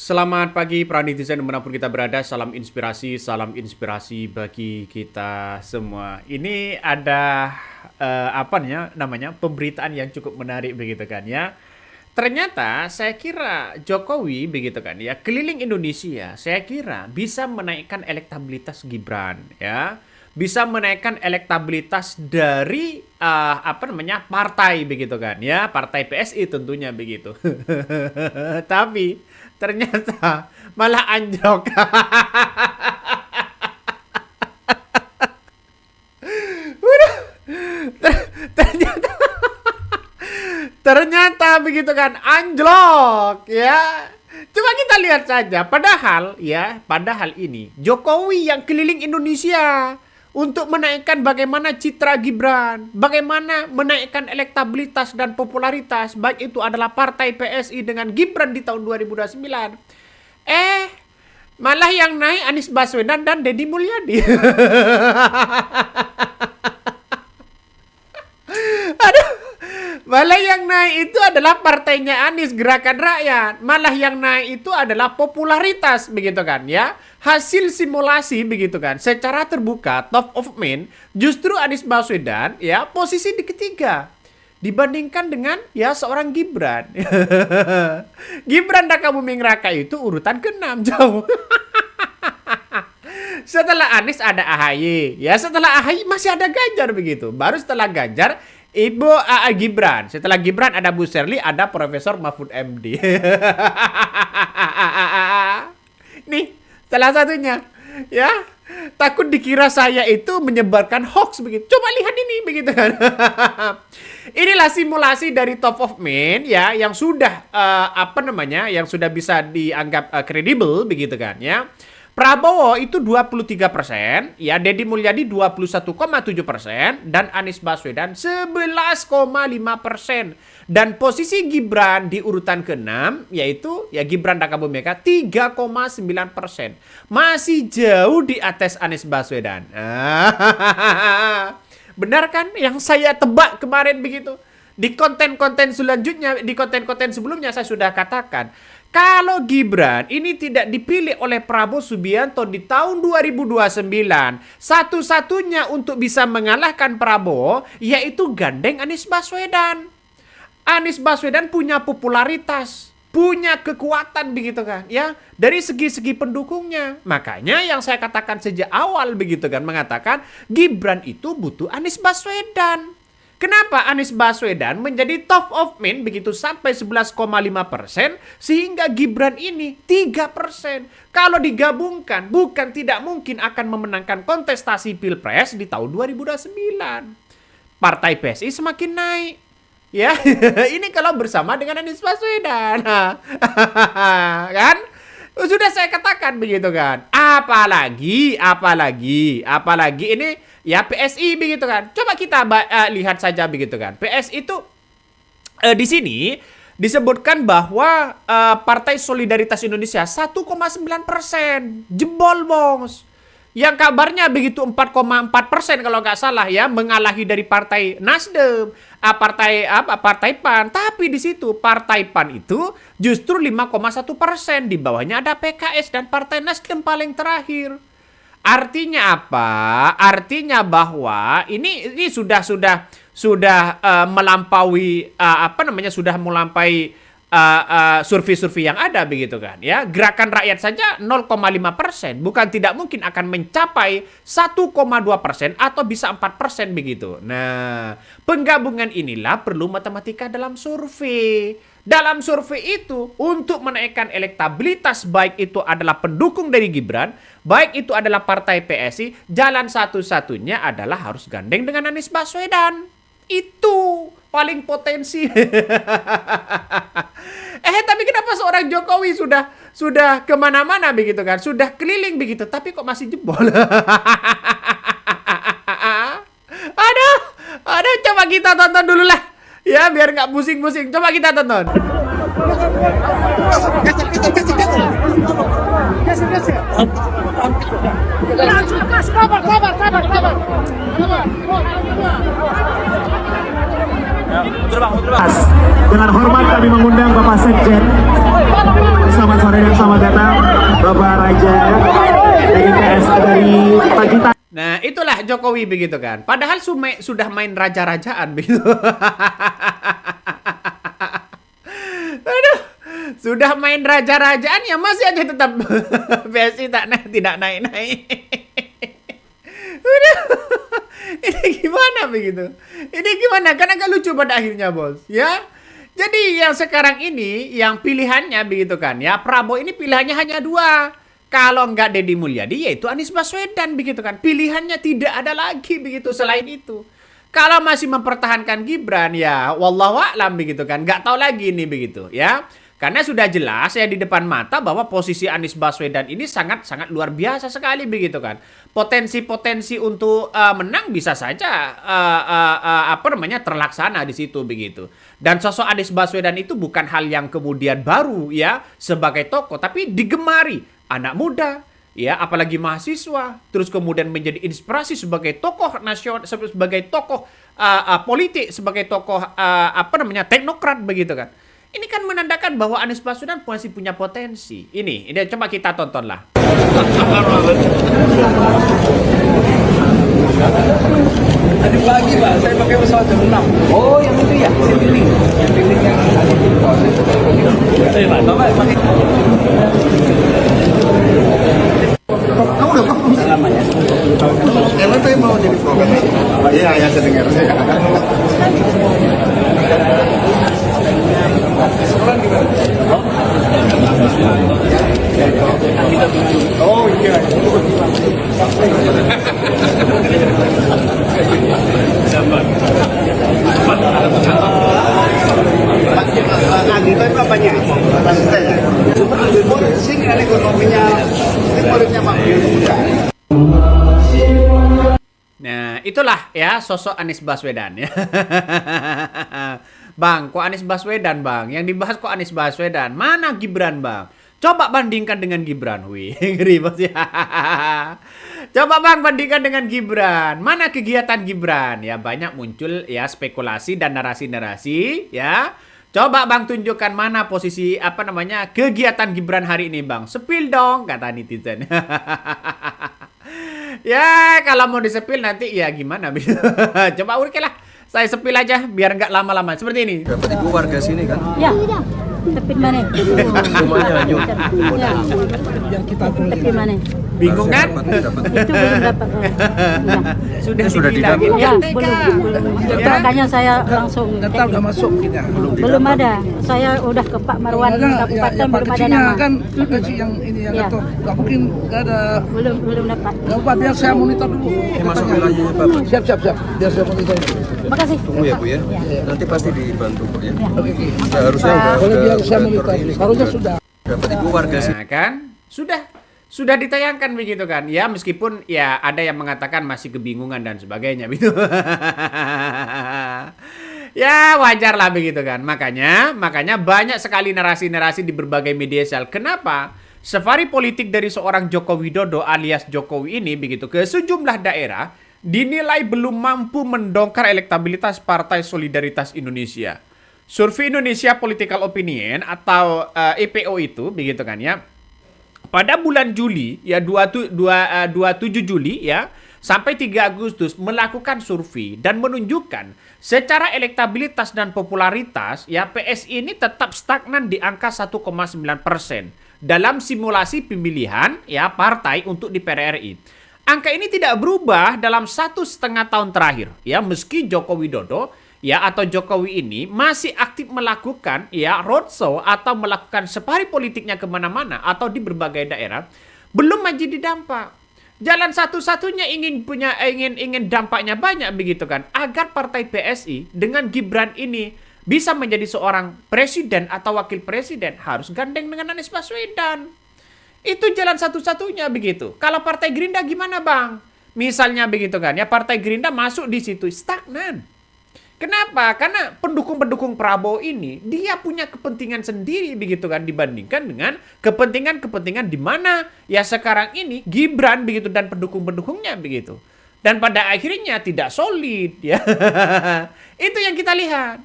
Selamat pagi para netizen dimanapun kita berada, salam inspirasi bagi kita semua. Ini ada namanya pemberitaan yang cukup menarik begitu kan ya. Ternyata saya kira Jokowi begitu kan ya, keliling Indonesia, saya kira bisa menaikkan elektabilitas Gibran ya. Bisa menaikkan elektabilitas dari partai begitu kan ya, partai PSI tentunya begitu. Tapi ternyata malah anjlok. ternyata ternyata begitu kan, anjlok ya. Coba kita lihat saja, padahal ini Jokowi yang keliling Indonesia untuk menaikkan bagaimana citra Gibran, bagaimana menaikkan elektabilitas dan popularitas, baik itu adalah partai PSI dengan Gibran di tahun 2029. Malah yang naik Anies Baswedan dan Deddy Mulyadi. Aduh, malah yang naik itu adalah partainya Anies, Gerakan Rakyat. Malah yang naik itu adalah popularitas begitu kan ya. Hasil simulasi begitu kan, secara terbuka top of mind justru Anies Baswedan ya posisi di ketiga dibandingkan dengan ya seorang Gibran. Gibran Raka Buming Raka itu urutan ke-6 jauh. Setelah Anies ada AHY ya, setelah AHY masih ada Ganjar begitu. Baru setelah Ganjar Ibu Gibran, setelah Gibran ada Bu Sherly, ada Profesor Mahfud MD. Nih salah satunya ya, takut dikira saya itu menyebarkan hoax begitu. Coba lihat ini begitu kan. Inilah simulasi dari top of mind ya, yang sudah yang sudah bisa dianggap kredibel begitu kan ya. Prabowo itu 23%, ya Deddy Mulyadi 21,7%, dan Anies Baswedan 11,5%. Dan posisi Gibran di urutan ke-6, yaitu ya Gibran Raka Buming Raka 3,9%. Masih jauh di atas Anies Baswedan. Benar kan yang saya tebak kemarin begitu? Di konten-konten selanjutnya, di konten-konten sebelumnya saya sudah katakan, kalau Gibran ini tidak dipilih oleh Prabowo Subianto di tahun 2029, satu-satunya untuk bisa mengalahkan Prabowo yaitu gandeng Anies Baswedan. Anies Baswedan punya popularitas, punya kekuatan begitu kan ya, dari segi-segi pendukungnya. Makanya yang saya katakan sejak awal begitu kan, mengatakan Gibran itu butuh Anies Baswedan. Kenapa Anies Baswedan menjadi top of mind begitu sampai 11,5%, sehingga Gibran ini 3%. Kalau digabungkan bukan tidak mungkin akan memenangkan kontestasi Pilpres di tahun 2029. Partai PSI semakin naik. Ya, ini kalau bersama dengan Anies Baswedan. Kan? Sudah saya katakan begitu kan. Apalagi ini ya PSI begitu kan. Coba kita lihat saja begitu kan. PSI itu di sini disebutkan bahwa Partai Solidaritas Indonesia 1,9%, jebol bos. Yang kabarnya begitu 4,4% kalau nggak salah ya, mengalahi dari Partai Nasdem, Partai PAN. Tapi di situ Partai PAN itu justru 5,1%, di bawahnya ada PKS dan Partai Nasdem paling terakhir. Artinya apa? Artinya bahwa ini sudah melampaui sudah melampaui survei-survei yang ada begitu kan ya. Gerakan Rakyat saja 0,5%, bukan tidak mungkin akan mencapai 1,2% atau bisa 4% begitu. Nah, penggabungan inilah perlu matematika dalam survei. Dalam survei itu untuk menaikkan elektabilitas, baik itu adalah pendukung dari Gibran, baik itu adalah partai PSI, jalan satu-satunya adalah harus gandeng dengan Anies Baswedan. Itu paling potensi. Tapi kenapa seorang Jokowi sudah kemana-mana begitu kan, sudah keliling begitu, tapi kok masih jebol? Aduh, coba kita tonton dulu lah, ya biar nggak pusing-pusing. Coba kita tonton. Dengan hormat kami mengundang Bapak Sekjen. Selamat sore dan selamat datang Bapak Raja dari PSA dari Pacitan. Nah, itulah Jokowi begitu kan. Padahal sudah main raja-rajaan begitu. Aduh, sudah main raja-rajaan ya masih aja tetap PSI tidak naik-naik. Udah. Ini gimana begitu? Ini gimana? Kan agak lucu pada akhirnya, Bos. Ya. Jadi yang sekarang ini yang pilihannya begitu kan. Ya, Prabowo ini pilihannya hanya dua. Kalau nggak Deddy Mulyadi yaitu Anies Baswedan begitu kan. Pilihannya tidak ada lagi begitu selain itu. Kalau masih mempertahankan Gibran ya wallahu a'lam begitu kan. Nggak tahu lagi nih begitu ya. Karena sudah jelas ya di depan mata bahwa posisi Anies Baswedan ini sangat-sangat luar biasa sekali begitu kan. Potensi-potensi untuk menang bisa saja terlaksana di situ begitu. Dan sosok Anies Baswedan itu bukan hal yang kemudian baru ya sebagai tokoh, tapi digemari anak muda ya, apalagi mahasiswa, terus kemudian menjadi inspirasi sebagai tokoh nasional, sebagai tokoh politik, sebagai tokoh teknokrat begitu kan. Ini kan menandakan bahwa Anies Baswedan masih punya potensi. Ini coba kita tontonlah. Tadi pagi Pak, saya pakai pesawat jam 6. Oh, yang itu ya? Citylink. Citylink yang ada di bawah. Saya Pak, Bapak pakai. Kamu udah bagus namanya. Emang tuh mau jadi program. Iya, yang saya dengar. Oh iya. Lagi itu apanya? Asisten. Timur sini kan ekonominya timurnya Pak. Nah, itulah ya sosok Anies Baswedan ya. Bang, kok Anies Baswedan, Bang? Yang dibahas kok Anies Baswedan? Mana Gibran, Bang? Coba bandingkan dengan Gibran. Wih, ngeri banget ya. Coba Bang bandingkan dengan Gibran. Mana kegiatan Gibran? Ya banyak muncul ya spekulasi dan narasi-narasi ya. Coba Bang tunjukkan mana posisi kegiatan Gibran hari ini, Bang. Sepil dong kata netizen. Ya, kalau mau disepil nanti ya gimana? Coba oke lah. Saya sepil aja biar nggak lama-lama. Seperti ini. Dapat ibu warga sini kan? Ya. Sepil mana? Semuanya hanyut. Ya. Yang kita tulis. Sepil mana? Bingung kan? Dapat. Itu belum dapat. Sudah didapat. Ya, belum. Ya. Makanya saya langsung Data udah masuk kita. belum ada. Saya udah ke Pak Marwan Kabupaten belum ada nama. Kan gaji yang ini yang Ya. itu nggak mungkin nggak ada. Belum dapat. Nggak apa biar saya monitor dulu. Masukin aja ya Pak. Siap. Biar saya monitor. Makasih. Tunggu ya Bu ya. Nanti pasti dibantu kok ya. Ya, harusnya Boleh biar saya udah monitor. ini. Harusnya sudah. Dapat ibu warga sini. Nah, kan? Sudah ditayangkan begitu kan. Ya meskipun ya ada yang mengatakan masih kebingungan dan sebagainya gitu. Ya wajar lah begitu kan. Makanya banyak sekali narasi-narasi di berbagai media sosial. Kenapa? Safari politik dari seorang Joko Widodo alias Jokowi ini begitu ke sejumlah daerah dinilai belum mampu mendongkar elektabilitas Partai Solidaritas Indonesia. Survei Indonesia Political Opinion atau EPO itu begitu kan ya. Pada bulan Juli ya 27 Juli ya sampai 3 Agustus melakukan survei dan menunjukkan secara elektabilitas dan popularitas ya PSI ini tetap stagnan di angka 1,9% dalam simulasi pemilihan ya partai untuk DPR RI. Angka ini tidak berubah dalam 1,5 tahun terakhir ya meski Joko Widodo ya atau Jokowi ini masih aktif melakukan ya roadshow atau melakukan safari politiknya kemana-mana atau di berbagai daerah belum menjadi dampak. Jalan satu-satunya ingin dampaknya banyak begitu kan agar partai PSI dengan Gibran ini bisa menjadi seorang presiden atau wakil presiden harus gandeng dengan Anies Baswedan. Itu jalan satu-satunya begitu. Kalau Partai Gerindra gimana Bang? Misalnya begitu kan ya Partai Gerindra masuk di situ stagnan. Kenapa? Karena pendukung-pendukung Prabowo ini dia punya kepentingan sendiri begitu kan dibandingkan dengan kepentingan-kepentingan di mana ya sekarang ini Gibran begitu dan pendukung-pendukungnya begitu. Dan pada akhirnya tidak solid ya. Itu yang kita lihat.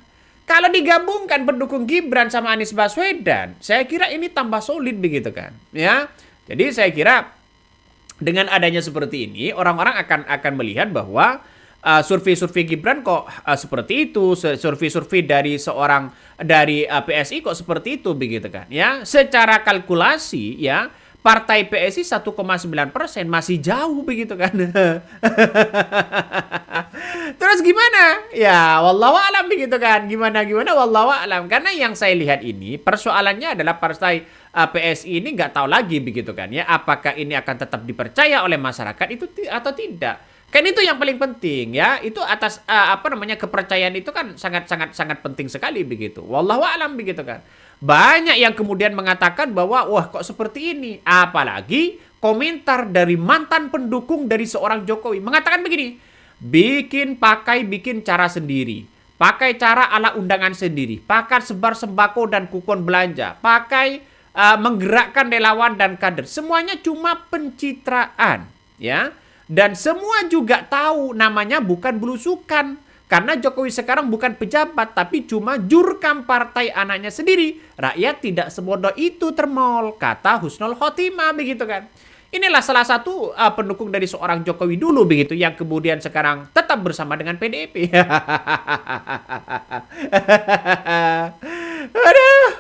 Kalau digabungkan pendukung Gibran sama Anies Baswedan, saya kira ini tambah solid begitu kan, ya. Jadi saya kira dengan adanya seperti ini, orang-orang akan melihat bahwa survei-survei Gibran kok seperti itu, survei-survei dari PSI kok seperti itu begitu kan, ya. Secara kalkulasi, ya, partai PSI 1,9% masih jauh begitu kan. Terus gimana? Ya, wallahu alam begitu kan. Gimana wallahu alam. Karena yang saya lihat ini persoalannya adalah partai PSI ini nggak tahu lagi begitu kan ya. Apakah ini akan tetap dipercaya oleh masyarakat itu atau tidak? Kan itu yang paling penting ya. Itu atas kepercayaan itu kan sangat penting sekali begitu. Wallahu alam begitu kan. Banyak yang kemudian mengatakan bahwa wah kok seperti ini. Apalagi komentar dari mantan pendukung dari seorang Jokowi mengatakan begini. Bikin cara sendiri. Pakai cara ala undangan sendiri. Pakai sebar sembako dan kupon belanja. Pakai menggerakkan relawan dan kader. Semuanya cuma pencitraan, ya. Dan semua juga tahu namanya bukan belusukan. Karena Jokowi sekarang bukan pejabat, tapi cuma jurkam partai anaknya sendiri. Rakyat tidak sebodoh itu termol, kata Husnul Khotimah begitu kan. Inilah salah satu pendukung dari seorang Jokowi dulu begitu, yang kemudian sekarang tetap bersama dengan PDIP. Aduh,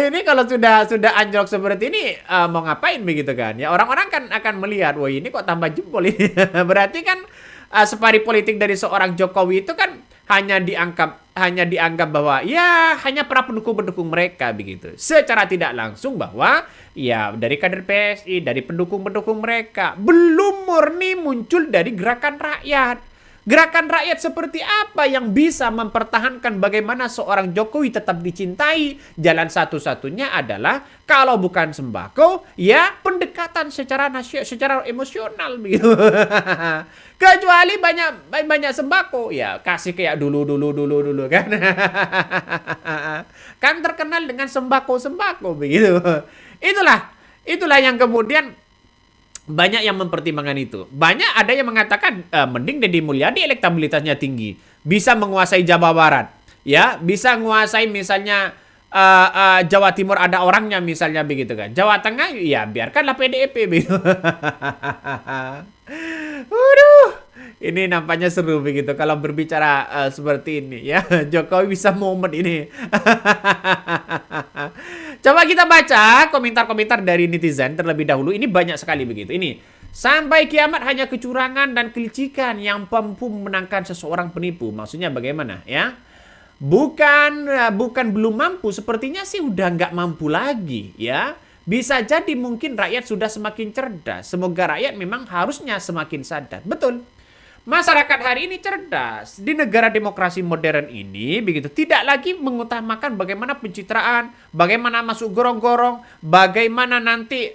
ini kalau sudah anjlok seperti ini mau ngapain begitu kan? Ya orang-orang kan akan melihat, wah ini kok tambah jempol ini. Berarti kan safari politik dari seorang Jokowi itu kan hanya dianggap bahwa ya hanya para pendukung mereka begitu. Secara tidak langsung bahwa ya dari kader PSI, dari pendukung mereka belum murni muncul dari gerakan rakyat. Gerakan rakyat seperti apa yang bisa mempertahankan bagaimana seorang Jokowi tetap dicintai? Jalan satu-satunya adalah kalau bukan sembako, ya pendekatan secara emosional begitu. Kecuali banyak sembako, ya kasih kayak dulu kan. Kan terkenal dengan sembako begitu. Itulah yang kemudian banyak yang mempertimbangkan itu. Banyak ada yang mengatakan mending Deddy Mulyadi elektabilitasnya tinggi, bisa menguasai Jawa Barat, ya, bisa menguasai misalnya Jawa Timur ada orangnya misalnya begitu kan. Jawa Tengah ya biarkanlah PDIP begitu. Waduh, ini nampaknya seru begitu kalau berbicara seperti ini ya. Jokowi bisa momen ini. Coba kita baca komentar-komentar dari netizen terlebih dahulu. Ini banyak sekali begitu. Ini, sampai kiamat hanya kecurangan dan kelicikan yang mampu memenangkan seseorang penipu. Maksudnya bagaimana ya? Bukan belum mampu, sepertinya sih udah nggak mampu lagi ya. Bisa jadi mungkin rakyat sudah semakin cerdas. Semoga rakyat memang harusnya semakin sadar. Betul. Masyarakat hari ini cerdas. Di negara demokrasi modern ini begitu, tidak lagi mengutamakan bagaimana pencitraan, bagaimana masuk gorong-gorong, bagaimana nanti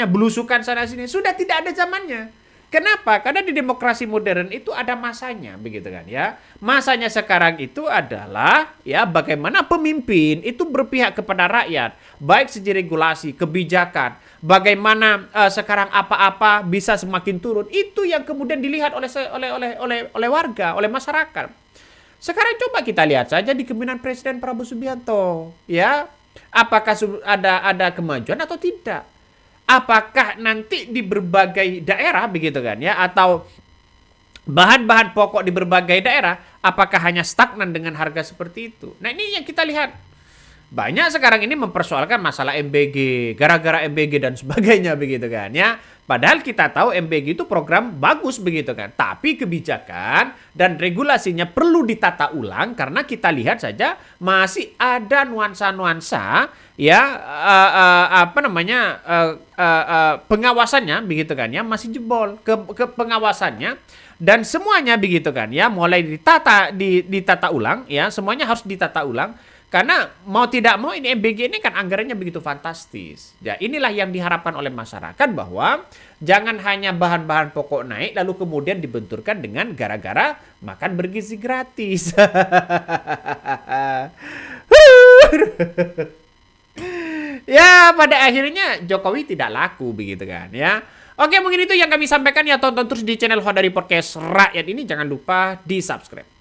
belusukan sana sini. Sudah tidak ada zamannya. Kenapa? Karena di demokrasi modern itu ada masanya begitu kan ya. Masanya sekarang itu adalah ya bagaimana pemimpin itu berpihak kepada rakyat, baik segi regulasi, kebijakan, bagaimana sekarang apa-apa bisa semakin turun. Itu yang kemudian dilihat oleh warga, oleh masyarakat. Sekarang coba kita lihat saja di kepemimpinan Presiden Prabowo Subianto, ya. Apakah ada kemajuan atau tidak? Apakah nanti di berbagai daerah begitu kan ya, atau bahan-bahan pokok di berbagai daerah apakah hanya stagnan dengan harga seperti itu? Nah, ini yang kita lihat. Banyak sekarang ini mempersoalkan masalah MBG, gara-gara MBG dan sebagainya begitu kan ya. Padahal kita tahu MBG itu program bagus begitu kan. Tapi kebijakan dan regulasinya perlu ditata ulang karena kita lihat saja masih ada nuansa-nuansa ya pengawasannya begitu kan ya, masih jebol ke pengawasannya dan semuanya begitu kan ya, mulai ditata ulang ya, semuanya harus ditata ulang. Karena mau tidak mau ini MBG ini kan anggarannya begitu fantastis. Ya, inilah yang diharapkan oleh masyarakat bahwa jangan hanya bahan-bahan pokok naik lalu kemudian dibenturkan dengan gara-gara makan bergizi gratis. Ya, pada akhirnya Jokowi tidak laku begitu kan ya. Oke, mungkin itu yang kami sampaikan ya. Tonton terus di channel Khodari Podcast Rakyat ini, jangan lupa di-subscribe.